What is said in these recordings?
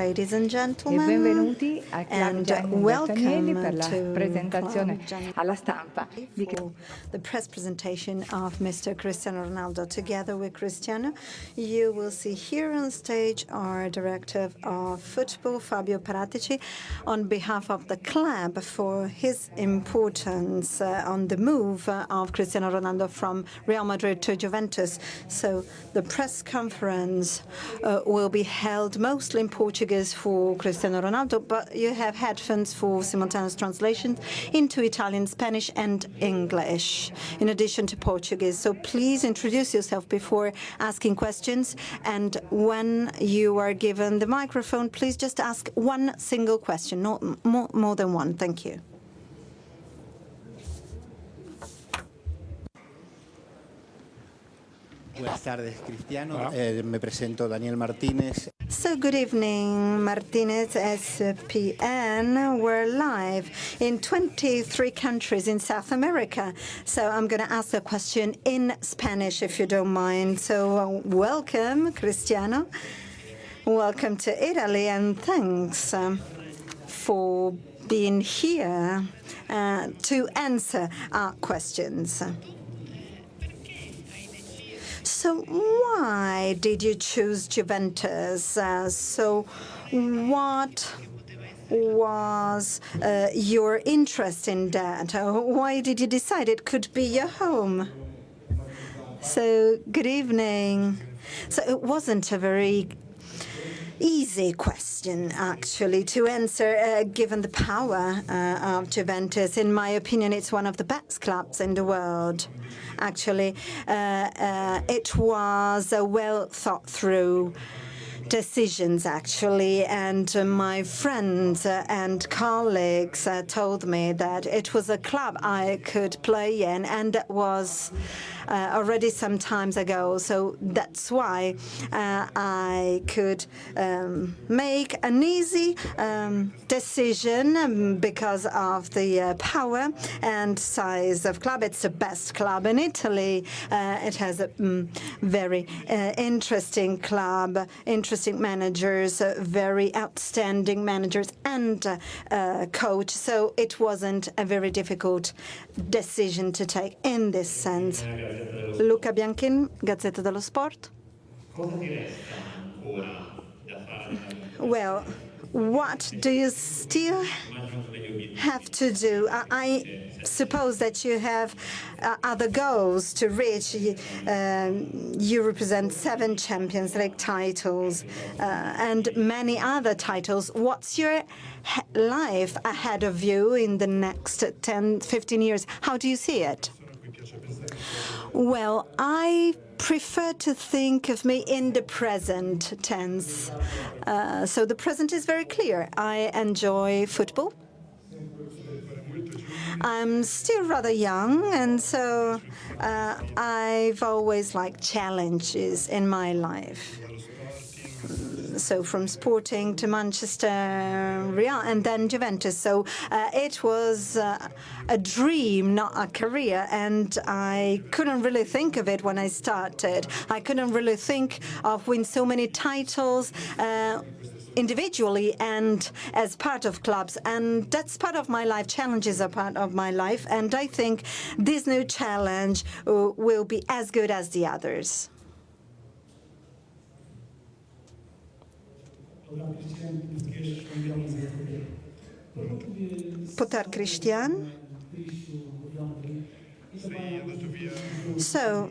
Ladies and E gentlemen, benvenuti al Club and Gianni Bertagnelli per welcome la to presentazione Club Gianni alla stampa di for the press presentation of Mr. Cristiano Ronaldo. Together with Cristiano, you will see here on stage our Director of Football, Fabio Paratici, on behalf of the club for his importance on the move of Cristiano Ronaldo from Real Madrid to Juventus. So the press conference will be held mostly in Portuguese for Cristiano Ronaldo, but you have headphones for simultaneous translation into Italian, Spanish, and English, in addition to Portuguese. So please introduce yourself before asking questions, and when you are given the microphone, please just ask one single question, not more than one. Thank you. Buenas tardes, Cristiano. Me presento Daniel Martínez. So good evening, Martinez, SPN. We're live in 23 countries in South America. So I'm going to ask a question in Spanish, if you don't mind. So welcome, Cristiano. Welcome to Italy, and thanks for being here to answer our questions. So why did you choose Juventus? So what was your interest in that? Why did you decide it could be your home? So good evening. So it wasn't a very easy question, actually, to answer, given the power of Juventus. In my opinion, it's one of the best clubs in the world. Actually, it was a well-thought-through decisions, actually, and my friends and colleagues told me that it was a club I could play in, and that was already some times ago. So that's why I could make an easy decision because of the power and size of club. It's the best club in Italy. It has a very interesting club, interesting managers, very outstanding managers, and coach. So it wasn't a very difficult decision to take in this sense. Luca Bianchin, Gazzetta dello Sport. Well, what do you still have to do? I suppose that you have other goals to reach. You represent 7 Champions League titles and many other titles. What's your life ahead of you in the next 10, 15 years? How do you see it? Well, I prefer to think of me in the present tense. So the present is very clear. I enjoy football. I'm still rather young, and so I've always liked challenges in my life. So from Sporting to Manchester, Real, and then Juventus. So it was a dream, not a career, and I couldn't really think of it when I started. I couldn't really think of winning so many titles individually and as part of clubs, and that's part of my life. Challenges are part of my life, and I think this new challenge will be as good as the others. Potar Christian. So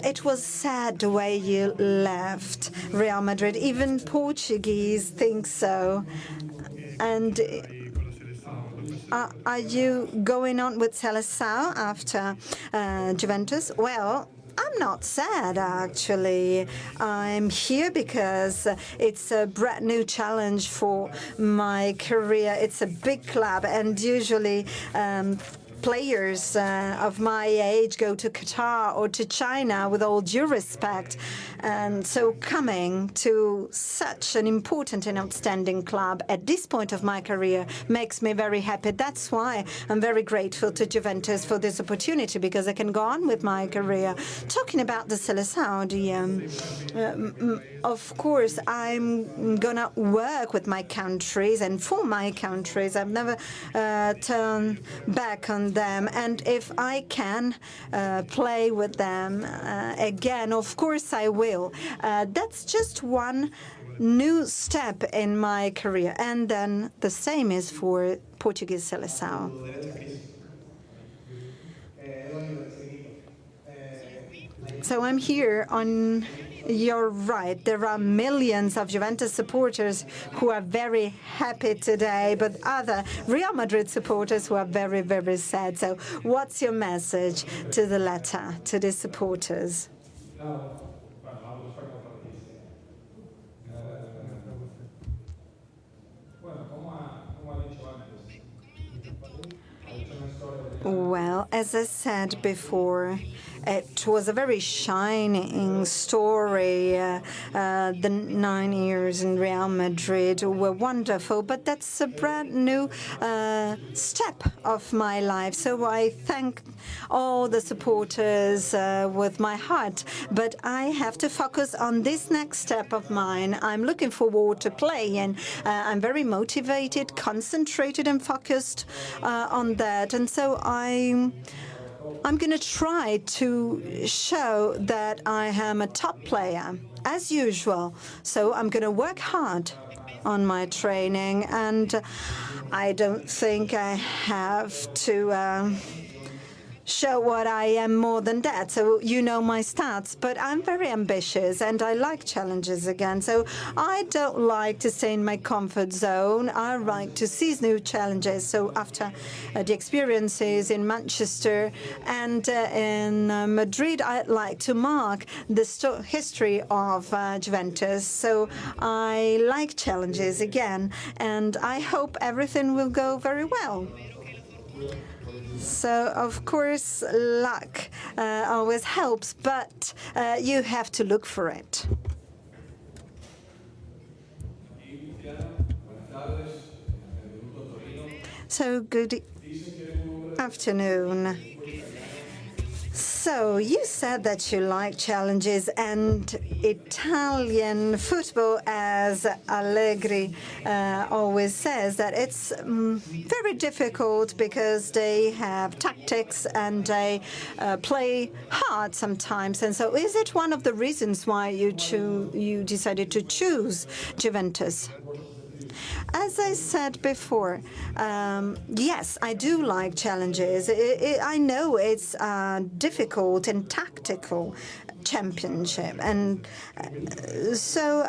it was sad the way you left Real Madrid. Even Portuguese think so. And are you going on with Seleção after Juventus? Well, I'm not sad, actually. I'm here because it's a brand new challenge for my career. It's a big club, and usually players of my age go to Qatar or to China, with all due respect. And so coming to such an important and outstanding club at this point of my career makes me very happy. That's why I'm very grateful to Juventus for this opportunity, because I can go on with my career. Talking about the Seleção, of course, I'm gonna work with my countries and for my countries. I've never turned back on them, and if I can play with them again, of course I will. That's just one new step in my career, and then the same is for Portuguese Seleção. So I'm here on your right. There are millions of Juventus supporters who are very happy today, but other Real Madrid supporters who are very, very sad. So what's your message to the latter, to the supporters? Well, as I said before, it was a very shining story. The 9 years in Real Madrid were wonderful, but that's a brand new step of my life. So I thank all the supporters with my heart. But I have to focus on this next step of mine. I'm looking forward to play, and I'm very motivated, concentrated, and focused on that. And so I'm going to try to show that I am a top player, as usual. So I'm going to work hard on my training, and I don't think I have to show what I am more than that. So you know my stats, but I'm very ambitious and I like challenges again. So I don't like to stay in my comfort zone. I like to seize new challenges. So after the experiences in Manchester and in Madrid, I'd like to mark the history of Juventus. So I like challenges again, and I hope everything will go very well. So, of course, luck always helps, but you have to look for it. So, good afternoon. So, you said that you like challenges and Italian football, as Allegri always says, that it's very difficult because they have tactics and they play hard sometimes. And so is it one of the reasons why you decided to choose Juventus? As I said before, yes, I do like challenges. I know it's difficult and tactical championship, and so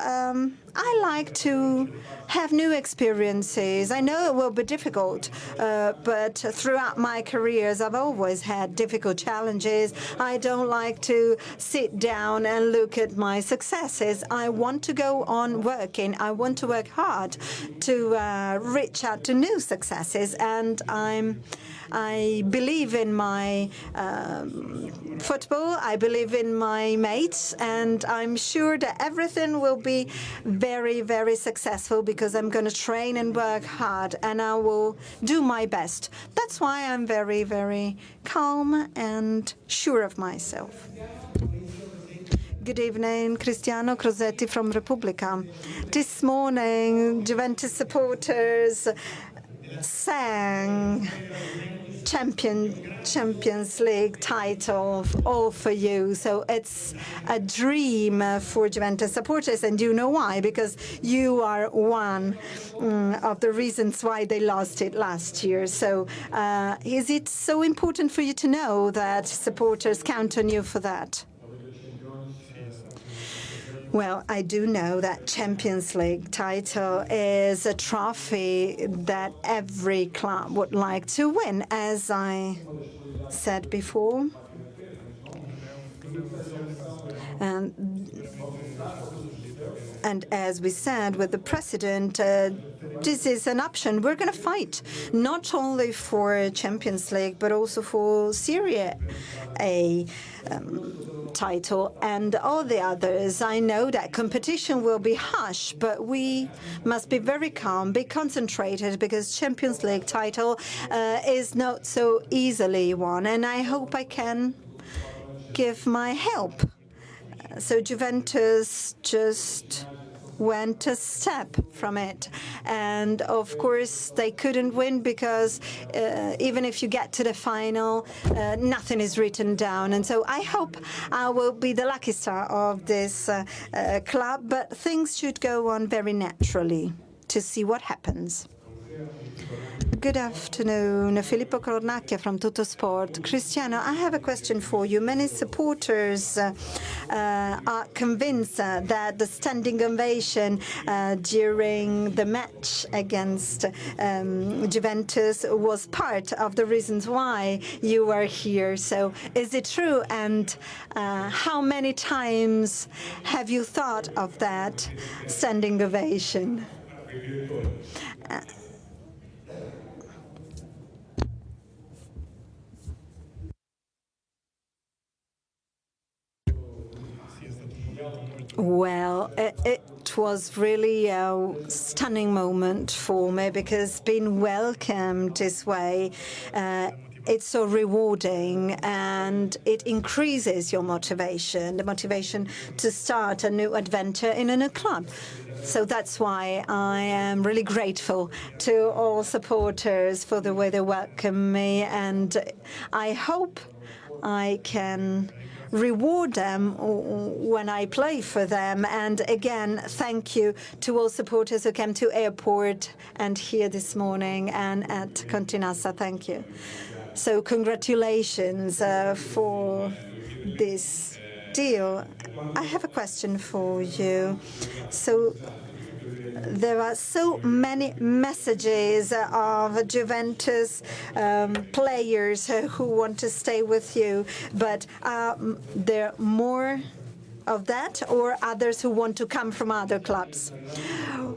I like to have new experiences. I know it will be difficult, but throughout my careers, I've always had difficult challenges. I don't like to sit down and look at my successes. I want to go on working. I want to work hard to reach out to new successes, and I believe in my football. I believe in my mates, and I'm sure that everything will be very, very successful because I'm going to train and work hard, and I will do my best. That's why I'm very, very calm and sure of myself. Good evening, Cristiano Crosetti from Repubblica. This morning, Juventus supporters sang Champions League title all for you. So it's a dream for Juventus supporters, and you know why? Because you are one of the reasons why they lost it last year. So is it so important for you to know that supporters count on you for that? Well, I do know that Champions League title is a trophy that every club would like to win, as I said before. And And as we said with the president, this is an option. We're going to fight not only for Champions League, but also for Serie A title and all the others. I know that competition will be harsh, but we must be very calm, be concentrated, because Champions League title is not so easily won. And I hope I can give my help. So Juventus just went a step from it. And of course, they couldn't win because even if you get to the final, nothing is written down. And so I hope I will be the lucky star of this club, but things should go on very naturally to see what happens. Good afternoon. Filippo Cornacchia from Tuttosport. Cristiano, I have a question for you. Many supporters are convinced that the standing ovation during the match against Juventus was part of the reasons why you were here. So is it true? And how many times have you thought of that standing ovation? Well, it was really a stunning moment for me because being welcomed this way, it's so rewarding and it increases your motivation, the motivation to start a new adventure in a new club. So that's why I am really grateful to all supporters for the way they welcome me, and I hope I can reward them when I play for them. And again, thank you to all supporters who came to airport and here this morning and at Continassa. Thank you. So congratulations for this deal. I have a question for you. So there are so many messages of Juventus players who want to stay with you, but there are more of that or others who want to come from other clubs?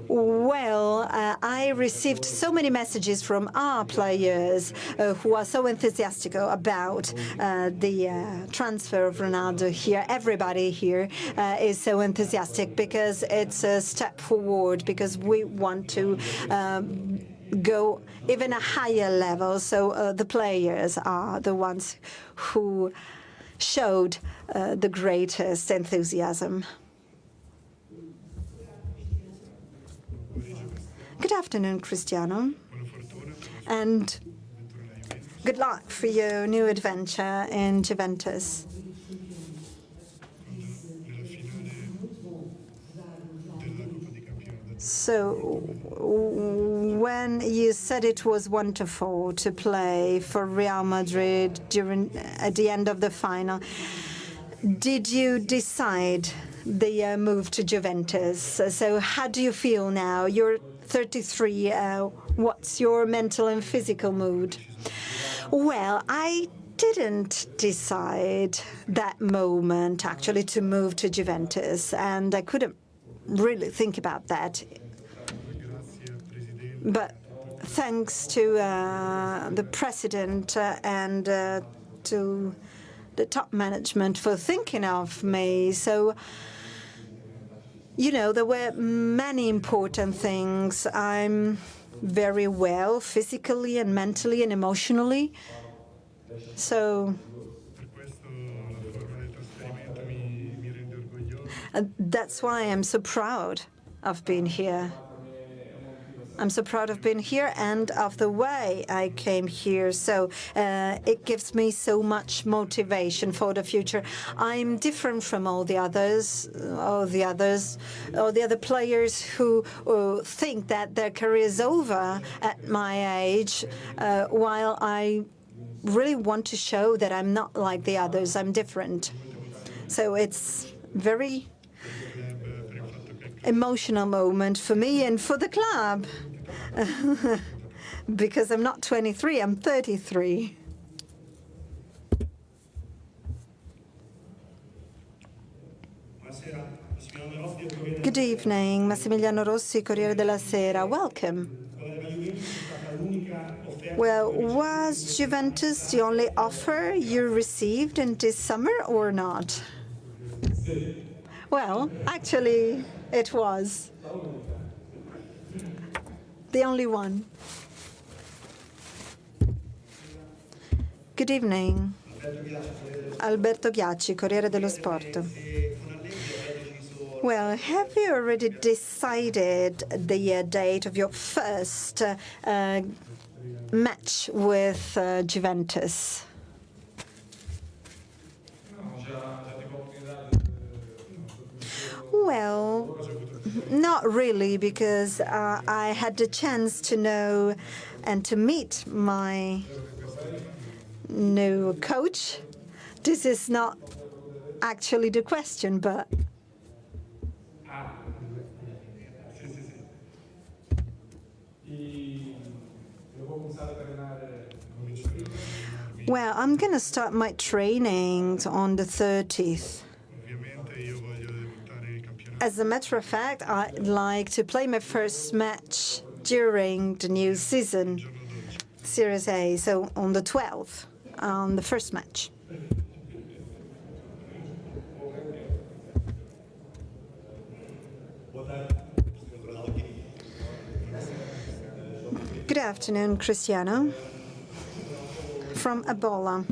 Well, I received so many messages from our players who are so enthusiastic about the transfer of Ronaldo here. Everybody here is so enthusiastic because it's a step forward, because we want to go even a higher level. So the players are the ones who showed the greatest enthusiasm. Good afternoon, Cristiano, and good luck for your new adventure in Juventus. So, when you said it was wonderful to play for Real Madrid at the end of the final, did you decide the move to Juventus? So how do you feel now? You're 33. What's your mental and physical mood? Well, I didn't decide that moment, actually, to move to Juventus, and I couldn't really think about that. But thanks to the president and to the top management for thinking of me. So, you know, there were many important things. I'm very well physically and mentally and emotionally. So that's why I'm so proud of being here. I'm so proud of being here and of the way I came here. So it gives me so much motivation for the future. I'm different from all the other players who think that their career is over at my age, while I really want to show that I'm not like the others. I'm different. So it's very emotional moment for me and for the club. Because I'm not 23, I'm 33. Good evening, Massimiliano Rossi, Corriere della Sera. Welcome. Well, was Juventus the only offer you received in this summer or not? Well, actually, it was. The only one. Good evening. Alberto Ghiacci, Corriere dello Sport. Well, have you already decided the date of your first match with Juventus? Well, not really, because I had the chance to know and to meet my new coach. This is not actually the question, but well, I'm going to start my training on the 30th. As a matter of fact, I'd like to play my first match during the new season, Series A, so on the 12th, on the first match. Good afternoon, Cristiano. From Ebola.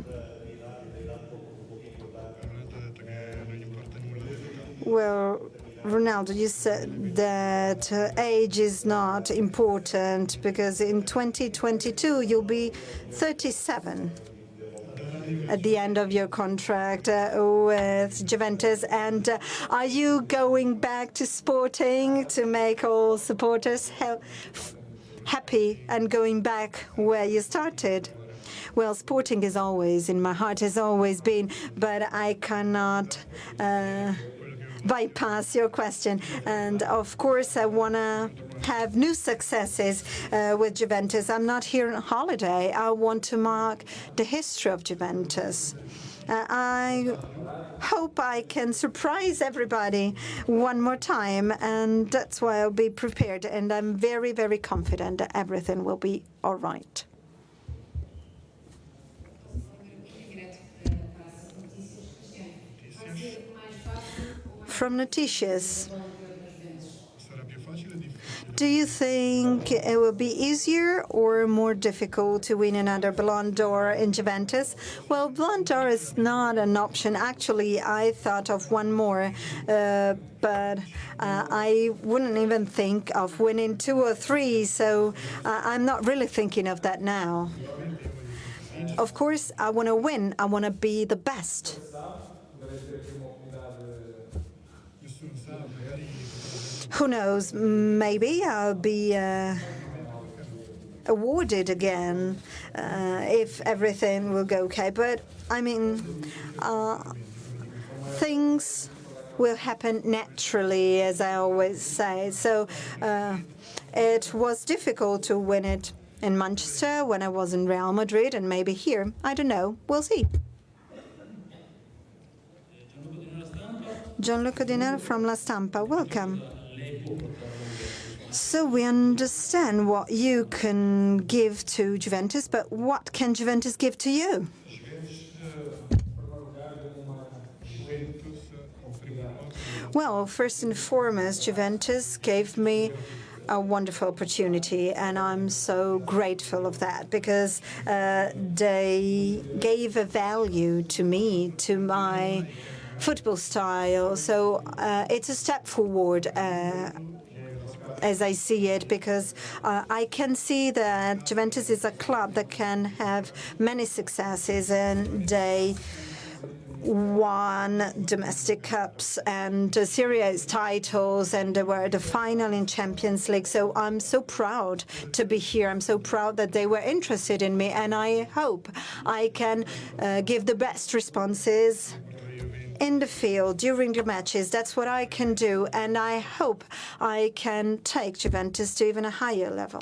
Well, Ronaldo, you said that age is not important because in 2022 you'll be 37 at the end of your contract with Juventus. And are you going back to Sporting to make all supporters happy and going back where you started? Well, Sporting is always in my heart, has always been, but I cannot bypass your question. And of course, I want to have new successes with Juventus. I'm not here on holiday. I want to mark the history of Juventus. I hope I can surprise everybody one more time, and that's why I'll be prepared. And I'm very, very confident that everything will be all right. From Noticias. Do you think it will be easier or more difficult to win another Ballon d'Or in Juventus? Well, Ballon d'Or is not an option. Actually, I thought of one more, but I wouldn't even think of winning 2 or 3, so I'm not really thinking of that now. Of course, I want to win. I want to be the best. Who knows, maybe I'll be awarded again if everything will go okay. But, I mean, things will happen naturally, as I always say. So it was difficult to win it in Manchester when I was in Real Madrid, and maybe here. I don't know. We'll see. Gianluca Dinero from La Stampa. Welcome. So we understand what you can give to Juventus, but what can Juventus give to you? Well, first and foremost, Juventus gave me a wonderful opportunity, and I'm so grateful of that, because they gave a value to me, to my football style. So it's a step forward as I see it, because I can see that Juventus is a club that can have many successes, and they won domestic cups and Serie A titles, and they were at the final in Champions League. So I'm so proud to be here. I'm so proud that they were interested in me, and I hope I can give the best responses in the field during the matches. That's what I can do, and I hope I can take Juventus to even a higher level.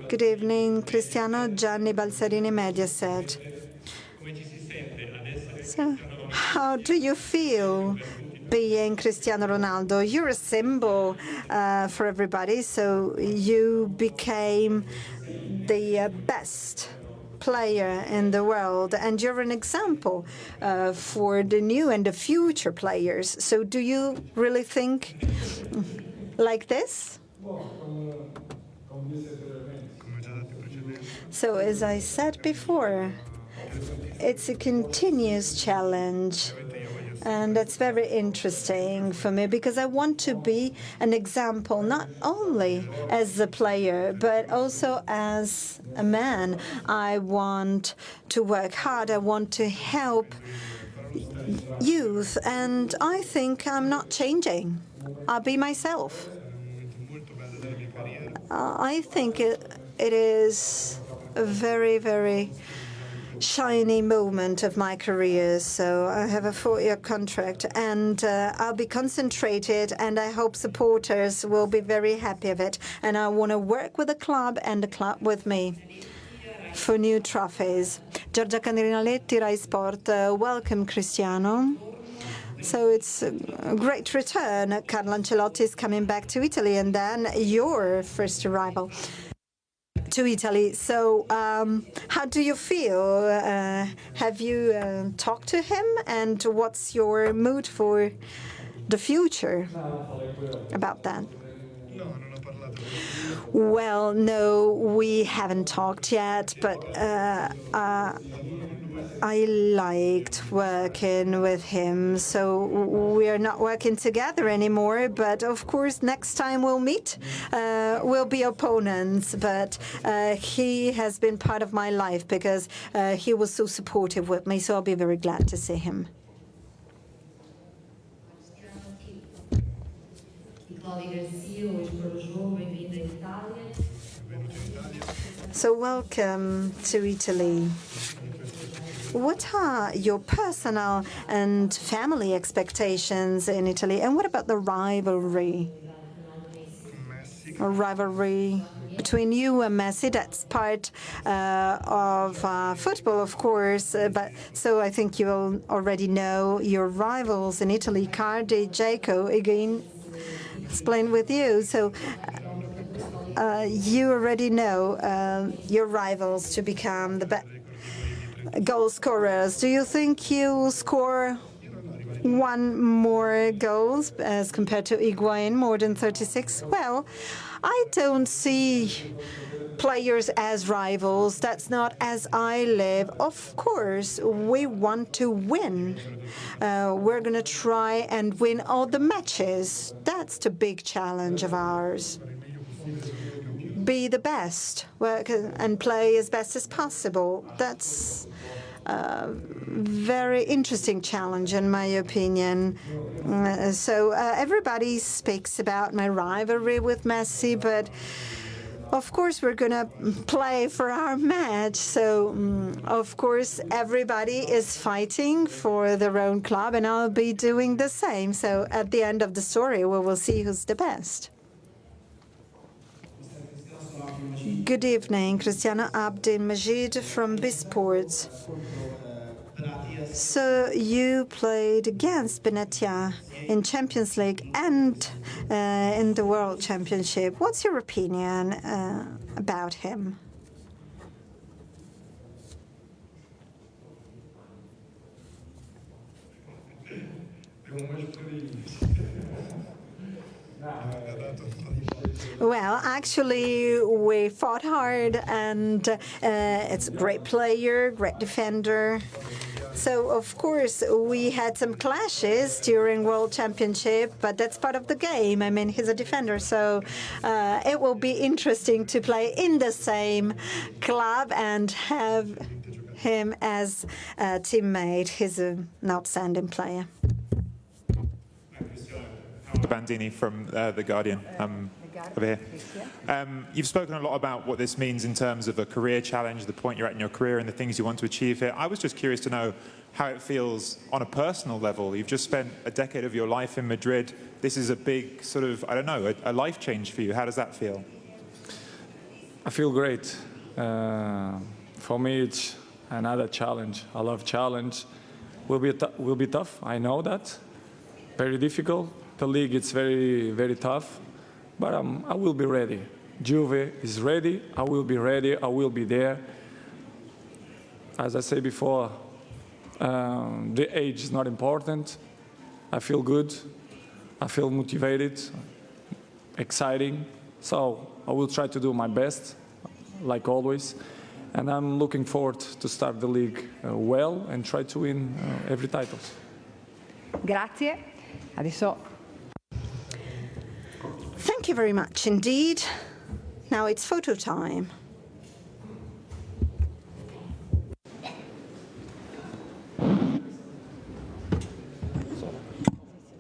Good evening, Cristiano. Gianni Balsarini, Mediaset. So, How do you feel being Cristiano Ronaldo? You're a symbol for everybody, so you became the best player in the world, and you're an example for the new and the future players. So do you really think like this? So as I said before, it's a continuous challenge. And that's very interesting for me because I want to be an example, not only as a player, but also as a man. I want to work hard. I want to help youth. And I think I'm not changing. I'll be myself. I think it is a very, very shiny moment of my career. So I have a 4-year contract, and I'll be concentrated, and I hope supporters will be very happy of it. And I want to work with the club and the club with me for new trophies. Giorgia Candilinaletti, Rai Sport. Welcome, Cristiano. So it's a great return. Carlo Ancelotti is coming back to Italy, and then your first arrival to Italy. So how do you feel? Have you talked to him? And what's your mood for the future about that? Well, no, we haven't talked yet, but I liked working with him. So we are not working together anymore, but of course next time we'll meet, we'll be opponents. But he has been part of my life because he was so supportive with me, so I'll be very glad to see him. So welcome to Italy. What are your personal and family expectations in Italy? And what about the rivalry? A rivalry between you and Messi, that's part of football, of course. But so I think you already know your rivals in Italy, Cardi, Jaco, again, explain with you. So you already know your rivals to become the best goal scorers. Do you think you will score one more goals as compared to Higuain, more than 36? Well, I don't see players as rivals. That's not as I live. Of course, we want to win. We're going to try and win all the matches. That's the big challenge of ours. Be the best, work and play as best as possible. That's a very interesting challenge, in my opinion. So everybody speaks about my rivalry with Messi, but of course we're going to play for our match. So, of course, everybody is fighting for their own club, and I'll be doing the same. So at the end of the story, we will see who's the best. Good evening, Cristiano Abdel-Majid from B-Sports. So you played against Benatia in Champions League and in the World Championship. What's your opinion about him? Well, actually, we fought hard, and it's a great player, great defender. So, of course, we had some clashes during World Championship, but that's part of the game. I mean, he's a defender, so it will be interesting to play in the same club and have him as a teammate. He's an outstanding player. Bandini from The Guardian. Over here. You've spoken a lot about what this means in terms of a career challenge, the point you're at in your career and the things you want to achieve here. I was just curious to know how it feels on a personal level. You've just spent a decade of your life in Madrid. This is a big sort of, I don't know, a life change for you. How does that feel? I feel great. For me, it's another challenge. I love challenge. will be tough. I know that. Very difficult. The league is very, very tough. But I will be ready. Juve is ready. I will be ready. I will be there. As I said before, the age is not important. I feel good. I feel motivated, exciting. So I will try to do my best, like always. And I'm looking forward to start the league well and try to win every title. Grazie. Adesso Thank you very much indeed. Now it's photo time.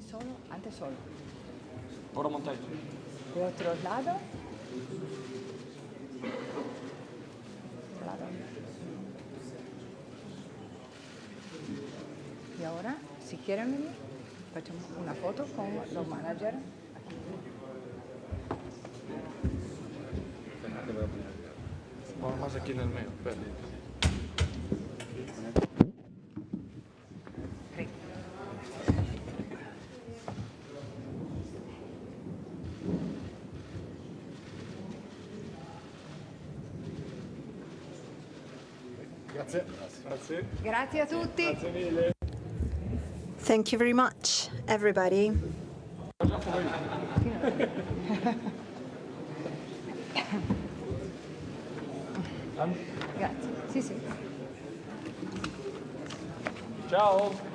solo, antes solo. Ahora montaje. De otro lado. Y ahora, si quieren venir, facciamo una foto con los managers. Vamos más aquí en el medio. Espera. Grazie. Grazie. Grazie a tutti. Grazie mille. Thank you very much, everybody. Grazie. Sì, sì. Ciao.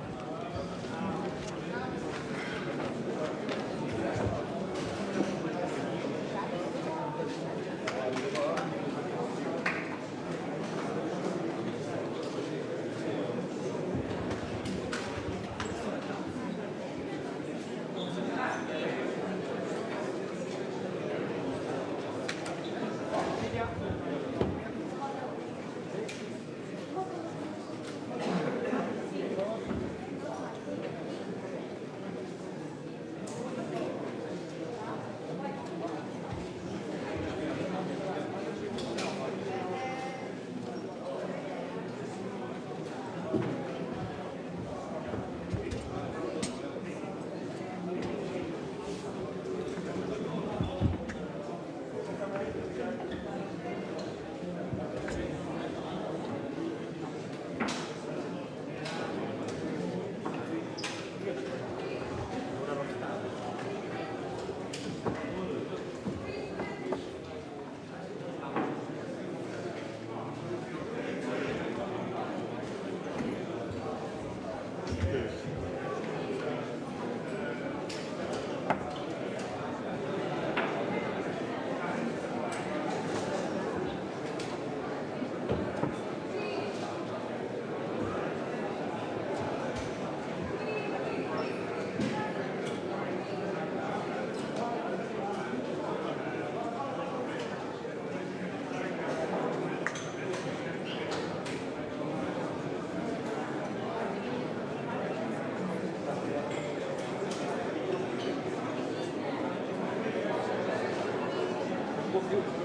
Thank you.